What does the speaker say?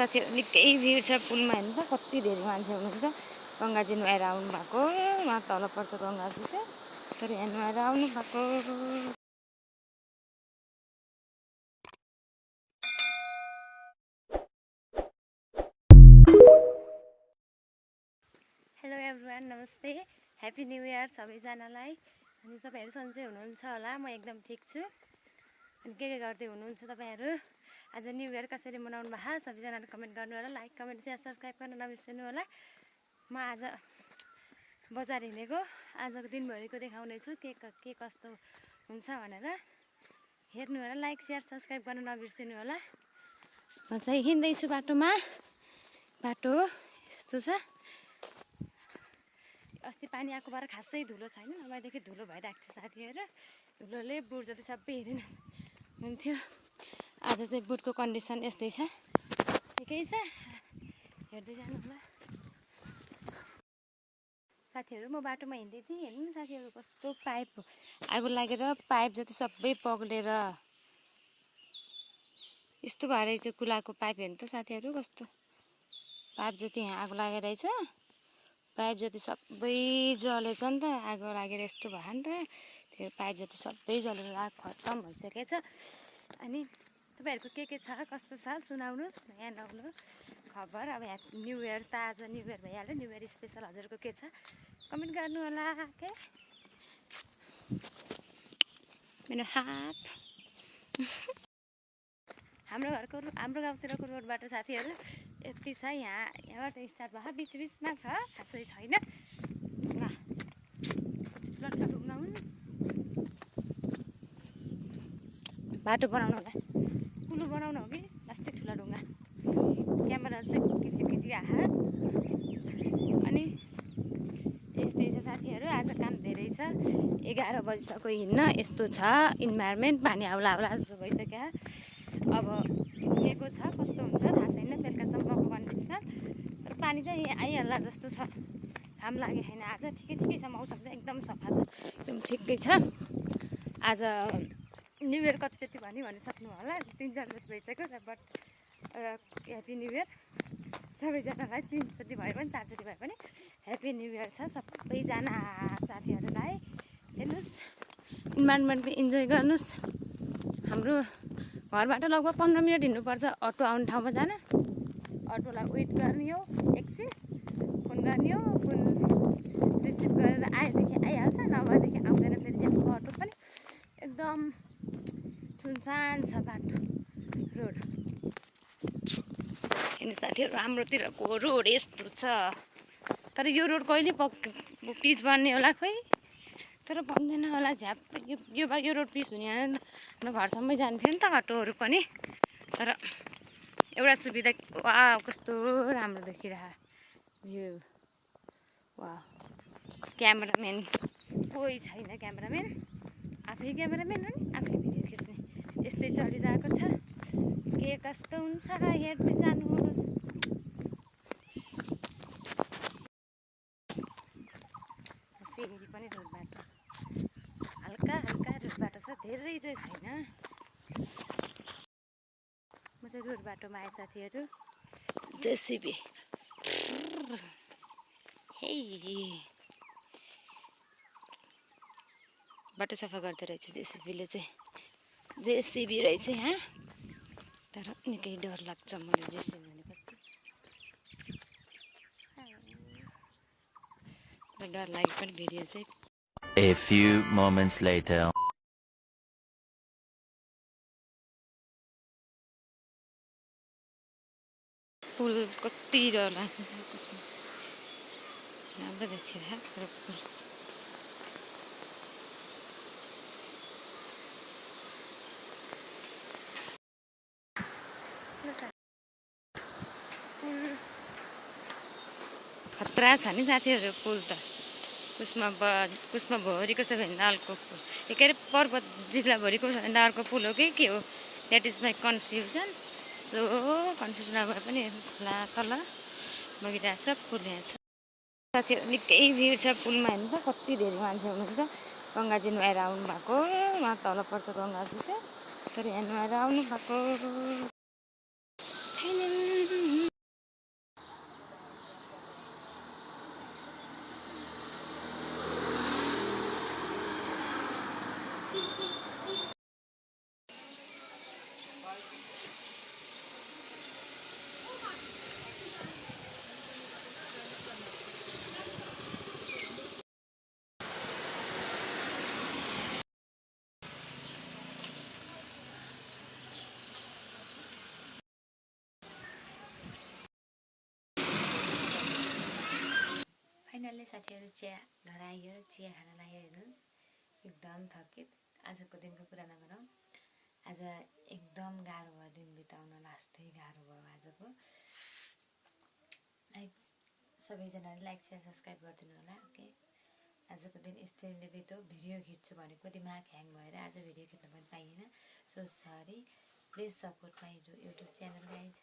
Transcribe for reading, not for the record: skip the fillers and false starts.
साथीहरू निकै भिड छ पुलमा हेर्नु त कति धेरै मान्छे हुनुहुन्छ। गङ्गाजी नुहाएर आउनु भएको, उहाँ तल पर्छ गङ्गाजी चाहिँ, तर यहाँ नुहाएर आउनु भएको। हेलो एभ्रिवान, नमस्ते, ह्याप्पी न्यू इयर सबैजनालाई। अनि तपाईँहरू सन्चै हुनुहुन्छ होला, म एकदम ठिक छु। अनि के गर्दै हुनुहुन्छ तपाईँहरू? आज न्यू इयर कसरी मनाउनु भएको सबैजनाले कमेन्ट गर्नु होला, लाइक कमेन्ट सेयर सब्सक्राइब गर्न नबिर्सनु होला। म आज बजार हिँडेको, आजको दिनभरिको देखाउने छु के कस्तो हुन्छ भनेर। हेर्नु होला, लाइक सेयर सब्सक्राइब गर्न नबिर्सनु होला। म चाहिँ हिँड्दैछु बाटोमा, बाटो यस्तो छ। अस्ति पानी आएको भएर खासै धुलो छैन, नभएदेखि धुलो भइरहेको थियो साथीहरू। धुलोले बुट जति सबै हेरिन हुन्थ्यो। आज चाहिँ बुटको कन्डिसन यस्तै छ, ठिकै छ, हेर्दै जानु होला साथीहरू। म बाटोमा हिँड्दै थिएँ, हेर्नु साथीहरू कस्तो पाइप आगो लागेर पाइप जति सबै पग्लेर यस्तो भएर चाहिँ कुलाको पाइप हेर्नु त साथीहरू, कस्तो पाइप जति यहाँ आगो लागेर रहेछ, पाइप जति सबै जलेछ नि त, आगो लागेर यस्तो भयो नि त। त्यो पाइप जति सबै जलेर खत्तम भइसकेछ। अनि तपाईँहरूको के छ कस्तो छ सुनाउनुहोस्, यहाँ नआउनु खबर। अब यहाँ न्यू इयर त आज न्यू इयर भइहाल्यो, न्यू इयर स्पेसल हजुरको के छ कमेन्ट गर्नु होला। के मेरो हात हाम्रो गाउँतिरको रोडबाट साथीहरू यति छ। यहाँबाट स्टार्ट भयो, बिचमा छ, खासै छैन। ठुलो ढुङ्गा हुन्, बाटो बनाउनुलाई पुल बनाउनु हो कि लास्टै ठुला ढुङ्गा। क्यामेरा चाहिँ किची आहा। अनि यस्तै छ साथीहरू, आज काम धेरै छ। 11 बजिसक्यो हिँड्न, यस्तो छ इन्भाइरोमेन्ट। पानी आउला जस्तो भइसक्यो। अब हिँडेको छ, कस्तो हुन्छ थाहा छैन बेलुकासम्मको कन्डिसन, तर पानी चाहिँ आइहाल्ला जस्तो छ। घाम लागेको छैन आज, ठिकै छ, मौसम चाहिँ एकदम सफा छ, एकदम ठिकै छ। आज न्यू इयर कतिचोटि भनिसक्नु होला, 3-4 चोटि भइसक्यो। बट ह्याप्पी न्यू इयर सबैजनालाई, 3 चोटि भयो भने 4 चोटि भयो भने ह्याप्पी न्यू इयर छ सबैजना साथीहरूलाई। हेर्नुहोस्, इन्भाइरोमेन्टको इन्जोय गर्नुहोस्। हाम्रो घरबाट लगभग 15 मिनट हिँड्नुपर्छ अटो आउने ठाउँमा जान। अटोलाई वेट गर्ने हो, एकछिन फोन गर्ने हो, फोन रिसिभ गरेर आएदेखि आइहाल्छ, नभएदेखि आउँदैन फेरि ज्यानको अटो पनि। एकदम सुनसान छ बाटो, रोड। हेर्नु साथीहरू, हाम्रोतिरको रोड यस्तो छ। तर यो रोड कहिले पिच बन्ने होला खोइ, तर बन्दैन होला झ्याप। यो रोड पिच हुने हाम्रो घरसम्मै जान्थ्यो नि त अटोहरू पनि। तर एउटा सुविधा, वा कस्तो राम्रो देखिरह यो, वा क्यामेराम्यान कोही छैन, क्यामेराम्यान आफै क्यामेराम्यान हो नि, आफै भिडियो खिच्ने। यस्तै चलिरहेको छ, के कस्तो हुन्छ हेर्दै जानुहोस्। फेरि पनि रोड बाटो हल्का रोड बाटो छ, धेरै चाहिँ छैन। म चाहिँ रोड बाटोमा आएँ साथीहरू। जेसिबी हे बाटो सफा गर्दो रहेछ जेसिबीले चाहिँ, जेसिबी रहेछ यहाँ। तर निकै डर लाग्छ मलाई जेसिबी भनेपछि, डर लाग्यो पनि भिडियो चाहिँ। A few moments later. पुल कति डर लाग्छ त्यसमा, राम्रो देखिरह बरोबर। खतरा छ नि साथीहरू पुल त। कुष्माभरिको छ भने अर्को पुल, के अरे पर्वत जिल्लाभरिको छ भने अर्को पुल हो कि के हो, that is my confusion. So confuse नभए पनि खोला तल बगिरहेछ, पुल यहाँ छ साथीहरू। निकै भिड छ पुलमा हेर्नु त कति धेरै मान्छे हुनुहुन्छ। गङ्गाजी नुहाएर आउनु भएको, उहाँ तल पर्छ गङ्गाजी चाहिँ, तर यहाँ नुहाएर आउनु भएको। फाइनली साथीहरू चिया घर आइयो चिया खान लाग्यो हेर्नुहोस् एकदम थकित आजको दिनको कुरा नगरौँ आज एकदम गाह्रो भयो दिन बिताउन लास्टै गाह्रो भयो आजको लाइक सबैजनाले लाइक शेयर सब्सक्राइब गरिदिनु होला ओके आजको दिन यस्तैले बित्यो भिडियो खिच्छु भनेको दिमाग ह्याङ भएर आज भिडियो खिच्न पनि पाइएन so sorry please support my YouTube channel guys